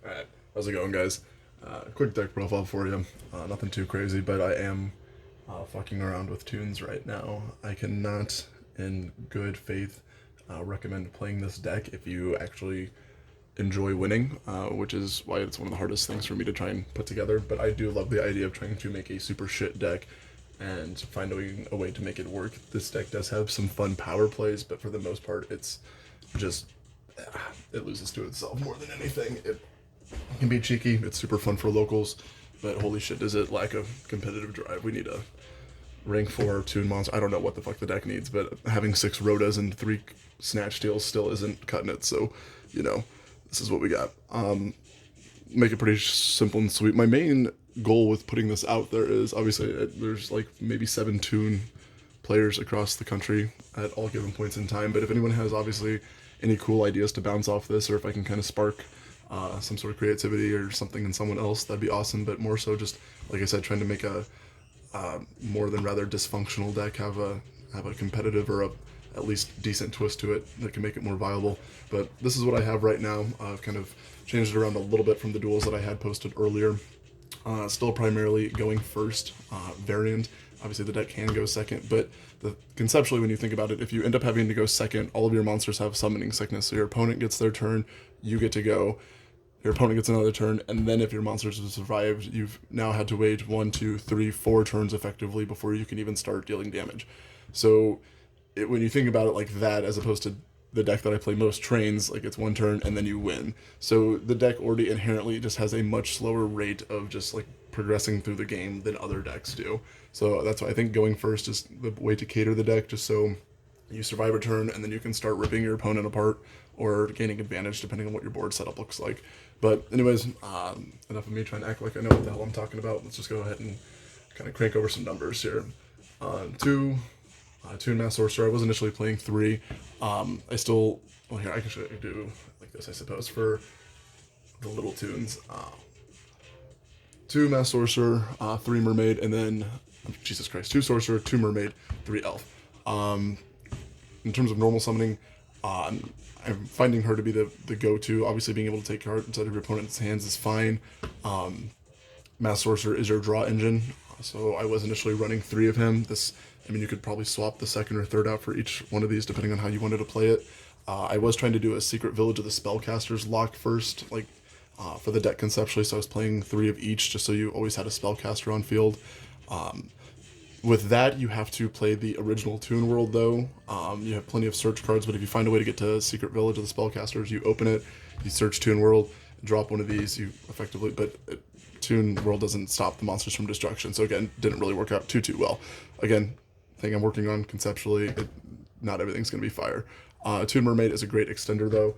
Alright, how's it going, guys? Quick deck profile for you. Nothing too crazy, but I am fucking around with TOONS right now. I cannot, in good faith, recommend playing this deck if you actually enjoy winning, which is why it's one of the hardest things for me to try and put together. But I do love the idea of trying to make a super shit deck and finding a way to make it work. This deck does have some fun power plays, but for the most part, it's just it loses to itself more than anything. It can be cheeky. It's super fun for locals, but holy shit, does it lack a competitive drive? We need a rank 4 toon monster. I don't know what the fuck the deck needs, but having 6 Rotas and 3 Snatch Steals still isn't cutting it. So, this is what we got. Make it pretty simple and sweet. My main goal with putting this out there is obviously there's like maybe 7 toon players across the country at all given points in time. But if anyone has obviously any cool ideas to bounce off this, or if I can kind of spark some sort of creativity or something in someone else, that'd be awesome. But more so, just like I said, trying to make a more than rather dysfunctional deck have a competitive or a at least decent twist to it that can make it more viable. But this is what I have right now. I've kind of changed it around a little bit from the duels that I had posted earlier. Still primarily going first variant. Obviously, the deck can go second, but conceptually, when you think about it, if you end up having to go second, all of your monsters have summoning sickness. So your opponent gets their turn, you get to go. Your opponent gets another turn, and then if your monsters have survived, you've now had to wait 1, 2, 3, 4 turns effectively before you can even start dealing damage. So when you think about it like that, as opposed to the deck that I play most trains, like it's 1 turn and then you win. So the deck already inherently just has a much slower rate of just like progressing through the game than other decks do. So that's why I think going first is the way to cater the deck, just so you survive a turn and then you can start ripping your opponent apart or gaining advantage depending on what your board setup looks like. But anyways, enough of me trying to act like I know what the hell I'm talking about. Let's just go ahead and kind of crank over some numbers here. 2 Toon Mass Sorcerer. I was initially playing 3. I still, well, here I can do like this, I suppose, for the little tunes. 2 Mass Sorcerer, 3 Mermaid, and then Jesus Christ, 2 Sorcerer, 2 Mermaid, 3 Elf. In terms of normal summoning, I'm finding her to be the go-to. Obviously, being able to take cards out of your opponent's hands is fine. Mass Sorcerer is your draw engine, so I was initially running 3 of him. You could probably swap the second or third out for each one of these, depending on how you wanted to play it. I was trying to do a Secret Village of the Spellcasters lock first, for the deck conceptually, so I was playing 3 of each, just so you always had a Spellcaster on field. With that, you have to play the original Toon World, though. You have plenty of search cards, but if you find a way to get to Secret Village of the Spellcasters, you open it, you search Toon World, drop one of these, you effectively, but Toon World doesn't stop the monsters from destruction, so again, didn't really work out too well. Again, thing I'm working on conceptually, not everything's going to be fire. Toon Mermaid is a great extender, though.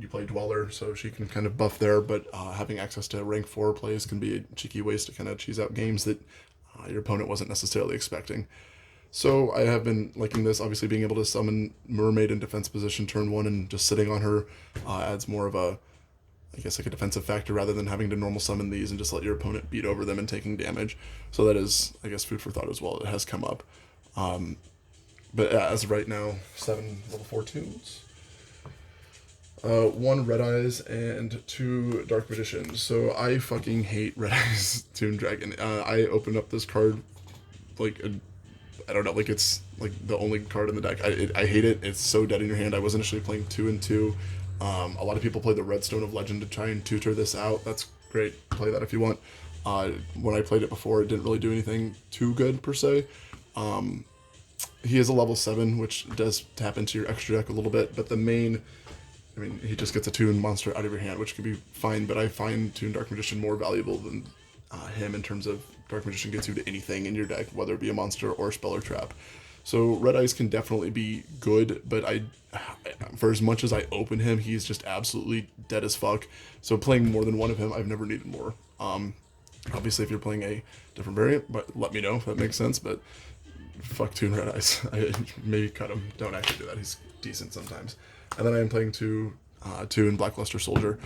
You play Dweller, so she can kind of buff there, but having access to rank 4 plays can be cheeky ways to kind of cheese out games that your opponent wasn't necessarily expecting. So I have been liking this. Obviously, being able to summon Mermaid in defense position turn 1 and just sitting on her adds more of a, I guess, like a defensive factor rather than having to normal summon these and just let your opponent beat over them and taking damage. So that is, I guess, food for thought as well. It has come up. But as of right now, 7 level 4 tunes. 1 Red Eyes and 2 Dark Magicians. So I fucking hate Red Eyes Toon Dragon. I opened up this card I don't know, like it's like the only card in the deck. I hate it. It's so dead in your hand. I was initially playing 2 and 2. A lot of people play the Redstone of Legend to try and tutor this out. That's great. Play that if you want. When I played it before, it didn't really do anything too good per se. He is a level 7, which does tap into your extra deck a little bit, but the main, he just gets a Toon monster out of your hand, which can be fine, but I find Toon Dark Magician more valuable than him in terms of Dark Magician gets you to anything in your deck, whether it be a monster or a spell or trap. So Red Eyes can definitely be good, but for as much as I open him, he's just absolutely dead as fuck. So playing more than one of him, I've never needed more. Obviously, if you're playing a different variant, but let me know if that makes sense. But fuck Toon Red Eyes. I maybe cut him. Don't actually do that. He's decent sometimes. And then I am playing Toon Blackluster Soldier.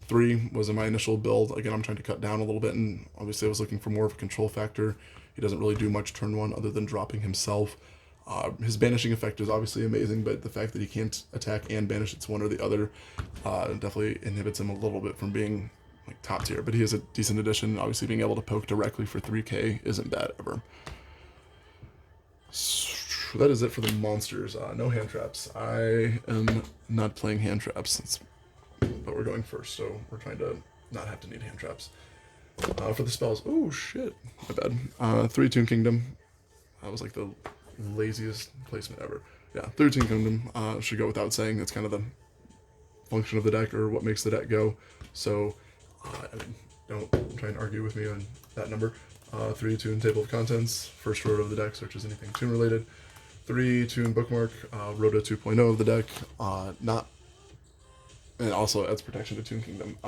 3 was in my initial build. Again, I'm trying to cut down a little bit, and obviously I was looking for more of a control factor. He doesn't really do much turn 1 other than dropping himself. His banishing effect is obviously amazing, but the fact that he can't attack and banish, it's one or the other, definitely inhibits him a little bit from being like top tier. But he is a decent addition. Obviously, being able to poke directly for 3k isn't bad ever. So that is it for the monsters. No hand traps. I am not playing hand traps, but we're going first, so we're trying to not have to need hand traps. For the spells, oh shit, my bad. 3 Toon Kingdom. That was like the laziest placement ever. Yeah, 3 Toon Kingdom should go without saying. That's kind of the function of the deck, or what makes the deck go. So, I mean, don't try and argue with me on that number. 3 Toon Table of Contents, first road of the deck, searches anything Toon related. 3 Toon Bookmark, Rota 2.0 of the deck, and also adds protection to Toon Kingdom.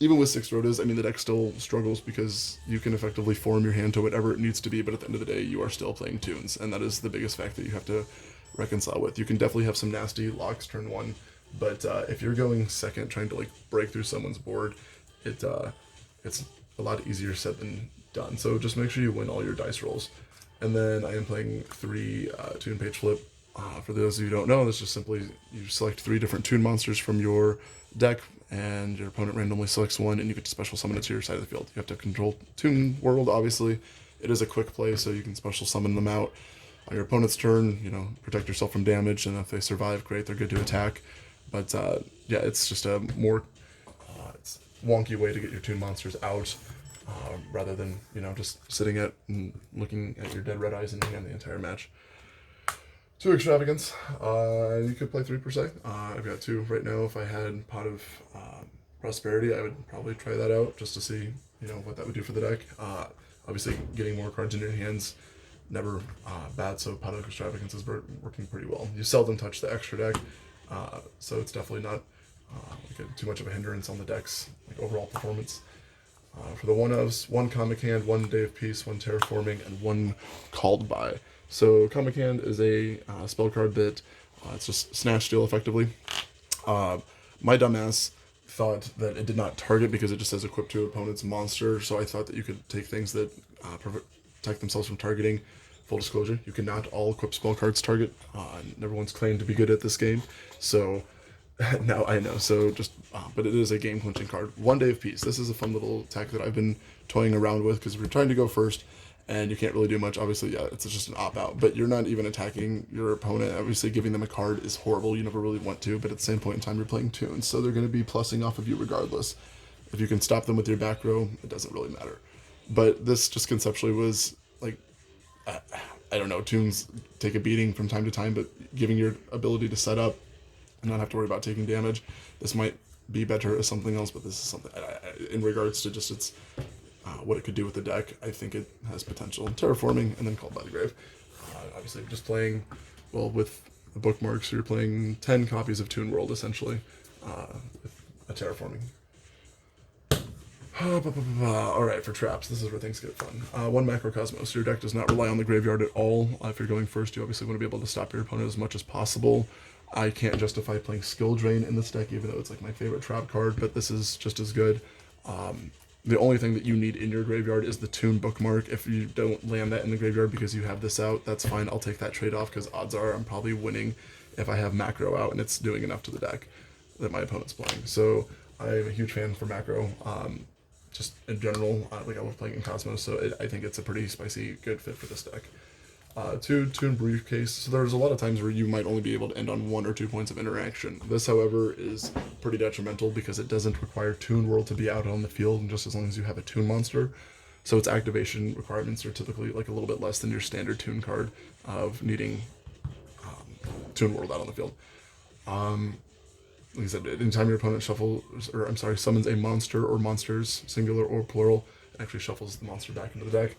Even with 6 Rotas, I mean, the deck still struggles because you can effectively form your hand to whatever it needs to be, but at the end of the day, you are still playing Toons, and that is the biggest fact that you have to reconcile with. You can definitely have some nasty locks turn 1, but if you're going second, trying to like break through someone's board, it's a lot easier said than done. So just make sure you win all your dice rolls. And then I am playing 3 Toon Page Flip. For those of you who don't know, this is just simply you select 3 different Toon monsters from your deck, and your opponent randomly selects one, and you get to special summon it to your side of the field. You have to control Toon World, obviously. It is a quick play, so you can special summon them out on your opponent's turn. You know, protect yourself from damage, and if they survive, great, they're good to attack. But yeah, it's just a more it's wonky way to get your Toon monsters out, rather than, you know, just sitting at and looking at your dead red eyes in your hand the entire match. 2 Extravagance. You could play 3 per se. I've got 2 right now. If I had Pot of Prosperity, I would probably try that out just to see, you know, what that would do for the deck. Obviously, getting more cards in your hands, never bad, so Pot of Extravagance is working pretty well. You seldom touch the extra deck, so it's definitely not like too much of a hindrance on the deck's like overall performance. For the 1-ofs, 1 Comic Hand, 1 Day of Peace, 1 Terraforming, and 1 Called By. So Comic Hand is a spell card that it's just Snatch Steal effectively. My dumbass thought that it did not target because it just says equip to opponent's monster, so I thought that you could take things that protect themselves from targeting. Full disclosure, you cannot all equip spell cards target. Everyone's claimed to be good at this game, so now I know. So just, but it is a game clinching card. 1 Day of Peace. This is a fun little tech that I've been toying around with because we're trying to go first, and you can't really do much. Obviously, yeah, it's just an opt-out, but you're not even attacking your opponent. Obviously, giving them a card is horrible. You never really want to, but at the same point in time, you're playing Toons, so they're going to be plussing off of you regardless. If you can stop them with your back row, it doesn't really matter. But this just conceptually was like, I don't know, Toons take a beating from time to time, but giving your ability to set up and not have to worry about taking damage, this might be better as something else, but this is something, in regards to just its what it could do with the deck, I think it has potential. Terraforming, and then Called by the Grave. Obviously, just playing, well, with the bookmarks, you're playing 10 copies of Toon World, essentially, with a Terraforming. Alright, for traps, this is where things get fun. 1 Macrocosmos. Your deck does not rely on the graveyard at all. If you're going first, you obviously want to be able to stop your opponent as much as possible. I can't justify playing Skill Drain in this deck, even though it's like my favorite trap card, but this is just as good. The only thing that you need in your graveyard is the Toon Bookmark. If you don't land that in the graveyard because you have this out, that's fine. I'll take that trade-off because odds are I'm probably winning if I have Macro out and it's doing enough to the deck that my opponent's playing. So I'm a huge fan for Macro. Just in general, like I love playing in Cosmos, so I think it's a pretty spicy, good fit for this deck. 2 Toon Briefcase. So there's a lot of times where you might only be able to end on 1 or 2 points of interaction. This, however, is pretty detrimental because it doesn't require Toon World to be out on the field, just as long as you have a Toon monster. So its activation requirements are typically like a little bit less than your standard Toon card of needing Toon World out on the field. Like I said, anytime your opponent summons a monster or monsters, singular or plural, it actually shuffles the monster back into the deck.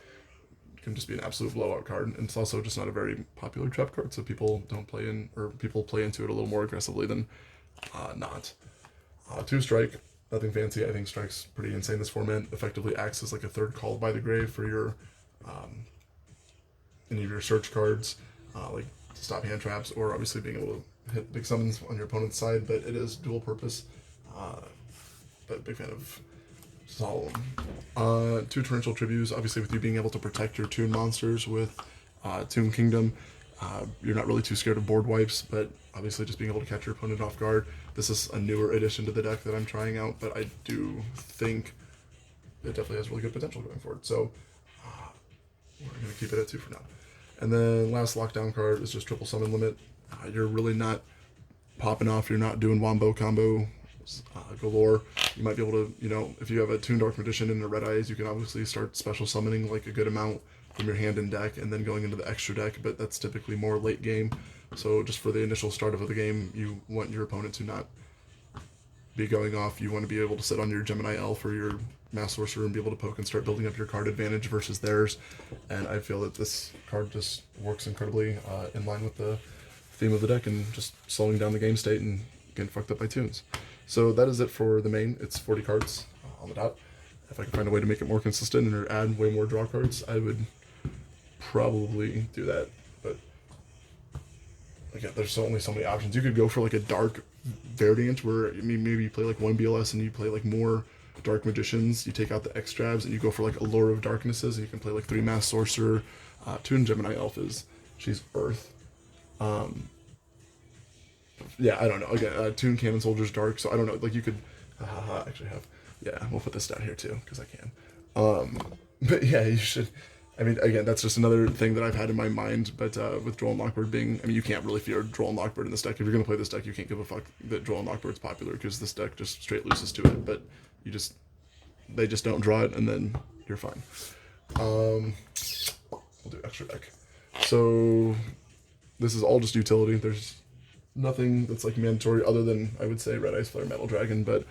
Can just be an absolute blowout card, and it's also just not a very popular trap card, so people don't play in, or people play into it a little more aggressively than not. 2 Strike, nothing fancy. I think Strike's pretty insane. This format effectively acts as like a third Called by the Grave for your any of your search cards, like to stop hand traps, or obviously being able to hit big summons on your opponent's side. But it is dual purpose. But big fan of Solemn. 2 Torrential Tributes, obviously with you being able to protect your Toon monsters with Toon Kingdom, you're not really too scared of board wipes, but obviously just being able to catch your opponent off guard. This is a newer addition to the deck that I'm trying out, but I do think it definitely has really good potential going forward. So we're going to keep it at 2 for now. And then last lockdown card is just triple summon limit. You're really not popping off. You're not doing wombo combo galore. You might be able to, you know, if you have a Toon Dark Magician and a Red Eyes, you can obviously start special summoning like a good amount from your hand and deck and then going into the extra deck, but that's typically more late game. So just for the initial start of the game, you want your opponent to not be going off. You want to be able to sit on your Gemini Elf or your Mass Sorcerer and be able to poke and start building up your card advantage versus theirs. And I feel that this card just works incredibly in line with the theme of the deck and just slowing down the game state and getting fucked up by Toons. So that is it for the main. It's 40 cards on the dot. If I can find a way to make it more consistent or add way more draw cards, I would probably do that. But again, there's only so many options. You could go for like a dark variant where, I mean, maybe you play like 1 BLS and you play like more Dark Magicians. You take out the extravs and you go for like Allure of Darknesses, and you can play like 3 Mass Sorcerer. Toon Gemini Elf she's Earth. Yeah, I don't know. Again, Toon Cannon Soldier's Dark, so I don't know. Like you could actually have. Yeah, we'll put this down here too because I can. But yeah, you should. I mean, again, that's just another thing that I've had in my mind. But with Droll and Lockbird being, I mean, you can't really fear Droll and Lockbird in this deck. If you're gonna play this deck, you can't give a fuck that Droll and Lockbird's popular because this deck just straight loses to it. But they just don't draw it, and then you're fine. We'll do extra deck. So this is all just utility. There's nothing that's like mandatory other than, I would say, Red Ice Flare Metal Dragon, but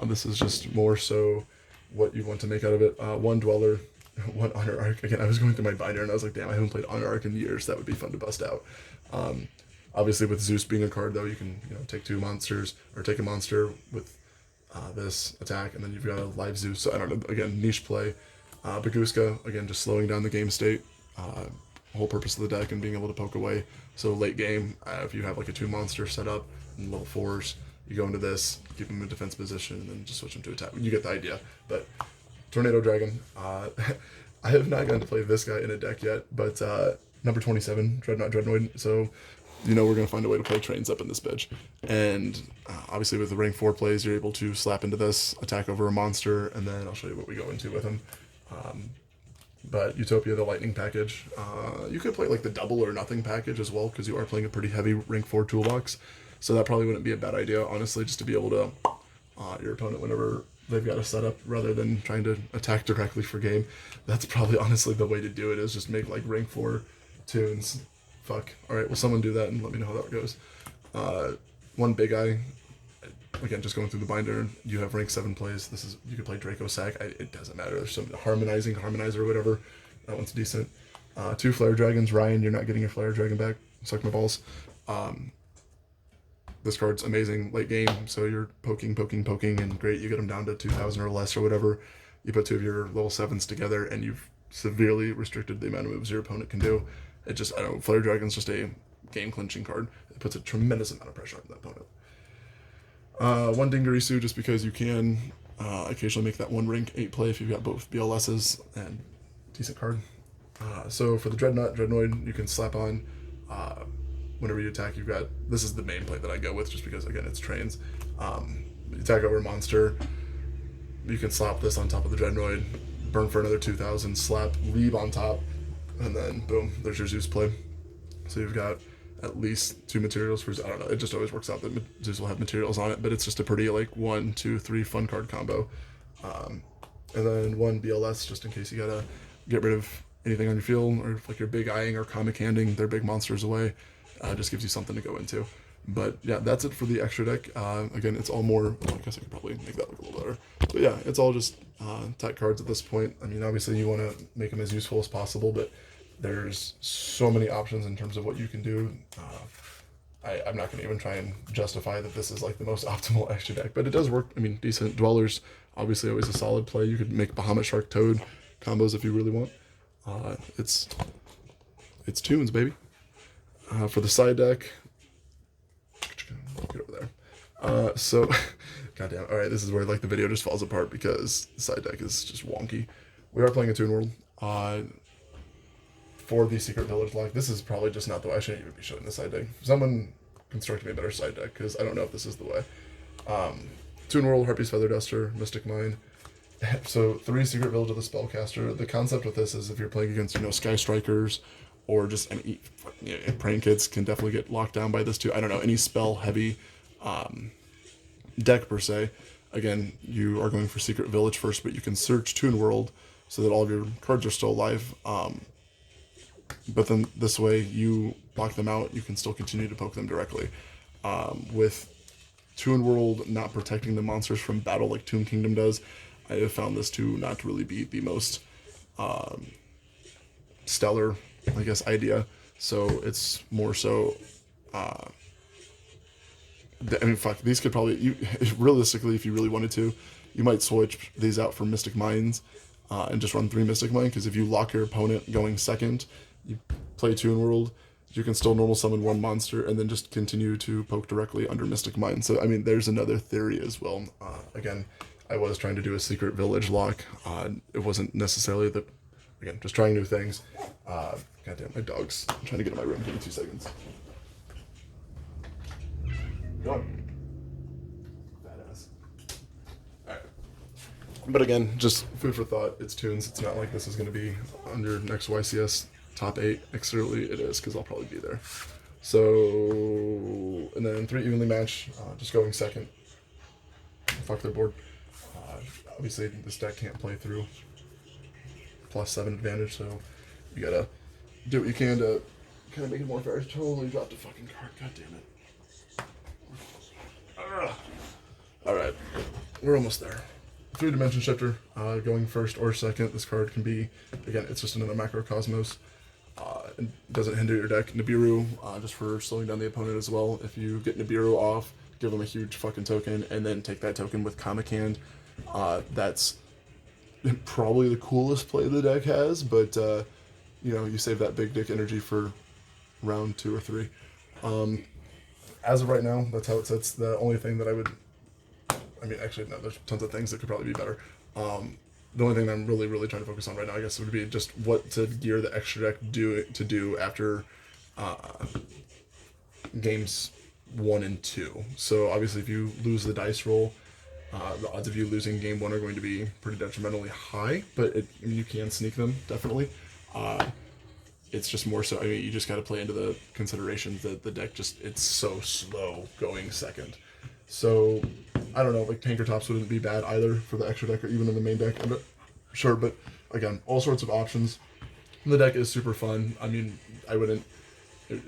this is just more so what you want to make out of it. 1 Dweller, 1 Honor Arc. Again, I was going through my binder and I was like, damn, I haven't played Honor Arc in years. That would be fun to bust out. Obviously with Zeus being a card though, you can, you know, take 2 monsters or take a monster with this attack, and then you've got a live Zeus. So I don't know, again, niche play. Baguska, again, just slowing down the game state. Whole purpose of the deck and being able to poke away. So late game, if you have like a 2 monster set up in level 4s, you go into this, keep them in defense position, and then just switch them to attack. You get the idea. But Tornado Dragon, I have not gotten to play this guy in a deck yet, but number 27, Dreadnought Dreadnoid. So, you know, we're going to find a way to play trains up in this bitch. And obviously with the rank 4 plays, you're able to slap into this, attack over a monster, and then I'll show you what we go into with him. But Utopia, the lightning package, you could play like the double or nothing package as well, because you are playing a pretty heavy rank 4 toolbox. So that probably wouldn't be a bad idea, honestly, just to be able to your opponent whenever they've got a setup rather than trying to attack directly for game. That's probably honestly the way to do it, is just make like rank 4 Toons. Fuck. Alright, will someone do that and let me know how that goes. 1 Big Eye. Again, just going through the binder, you have rank 7 plays. This is, you could play Draco Sack. It doesn't matter. There's some Harmonizer, whatever. That one's decent. 2 Flare Dragons. Ryan, you're not getting your Flare Dragon back. Suck my balls. This card's amazing late game. So you're poking, and great. You get them down to 2,000 or less or whatever. You put 2 of your level 7s together, and you've severely restricted the amount of moves your opponent can do. It just, I don't know, Flare Dragon's just a game clinching card. It puts a tremendous amount of pressure on the opponent. 1 Dingarisu, just because you can occasionally make that 1 rank 8 play if you've got both BLSs, and decent card. So for the Dreadnought Dreadnoid, you can slap on whenever you attack. You've got, this is the main play that I go with, just because again it's trains. You attack over a monster, you can slap this on top of the Dreadnoid, burn for another 2,000, slap, leave on top, and then boom, there's your Zeus play. So you've got at least 2 materials for, I don't know, it just always works out that Zeus will have materials on it, but it's just a pretty like 1, 2, 3 fun card combo. And then 1 BLS, just in case you gotta get rid of anything on your field, or if like you're big eyeing or comic handing their big monsters away, just gives you something to go into. But yeah, that's it for the extra deck. Again, it's all more, I guess I could probably make that look a little better. But yeah, it's all just tech cards at this point. I mean, obviously you want to make them as useful as possible, but there's so many options in terms of what you can do. I'm not going to even try and justify that this is like the most optimal extra deck, but it does work. I mean, decent. Dwellers, obviously always a solid play. You could make Bahamut Shark Toad combos if you really want. It's Toons, baby. For the side deck, get over there. So, goddamn. All right, this is where like the video just falls apart because the side deck is just wonky. We are playing a Toon World. for the Secret Village lock, this is probably just not the way. I shouldn't even be showing the side deck. Someone construct me a better side deck, because I don't know if this is the way. Toon World, Harpy's Feather Duster, Mystic Mine. So 3 Secret Village of the Spellcaster. The concept with this is if you're playing against, Sky Strikers or just any Praying Kids can definitely get locked down by this too. I don't know, any spell heavy deck per se. Again, you are going for Secret Village first, but you can search Toon World so that all of your cards are still alive. But then this way you block them out, you can still continue to poke them directly. With Toon World not protecting the monsters from battle like Toon Kingdom does, I have found this to not really be the most stellar, I guess, idea. So it's more so, fuck, these could probably, realistically, if you really wanted to, you might switch these out for Mystic Mines and just run 3 Mystic Mine, because if you lock your opponent going second, you play Toon World, you can still normal summon 1 monster and then just continue to poke directly under Mystic Mine. So, I mean, there's another theory as well. Again, I was trying to do a Secret Village lock. It wasn't necessarily again, just trying new things. Goddamn, my dog's trying to get in my room. Give me 2 seconds. Go on. Badass. Alright. But again, just food for thought. It's Toons. It's not like this is going to be on your next YCS top 8. Externally, it is, because I'll probably be there. So, and then 3 evenly match. Just going second. Fuck their board. Obviously, this deck can't play through +7 advantage, so you gotta do what you can to kind of make it more fair. I totally dropped a fucking card. God damn it. Alright, we're almost there. 3 Dimension Shifter, going first or second. This card can be, again, it's just another Macrocosmos. It doesn't hinder your deck. Nibiru, just for slowing down the opponent as well. If you get Nibiru off, give them a huge fucking token, and then take that token with Comic Hand. That's probably the coolest play the deck has, but you save that big dick energy for round 2 or 3. As of right now, that's how it sits. The only thing that actually, no, there's tons of things that could probably be better. The only thing that I'm really, really trying to focus on right now, I guess, would be just what to gear the extra deck to do after games 1 and 2. So obviously, if you lose the dice roll, the odds of you losing game 1 are going to be pretty detrimentally high, but you can sneak them, definitely. It's just more so, you just got to play into the considerations that the deck it's so slow going second. So, I don't know, like Tanker Tops wouldn't be bad either for the extra deck or even in the main deck. I'm not sure, but again, all sorts of options. The deck is super fun. I mean, I would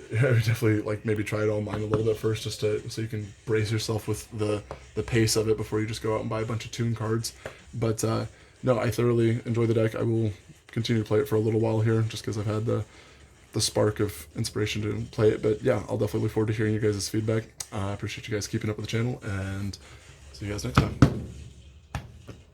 definitely maybe try it online a little bit first, just so you can brace yourself with the pace of it before you just go out and buy a bunch of Toon cards. But no, I thoroughly enjoy the deck. I will continue to play it for a little while here, just because I've had the spark of inspiration to play it. But yeah, I'll definitely look forward to hearing you guys' feedback. I appreciate you guys keeping up with the channel, and see you guys next time.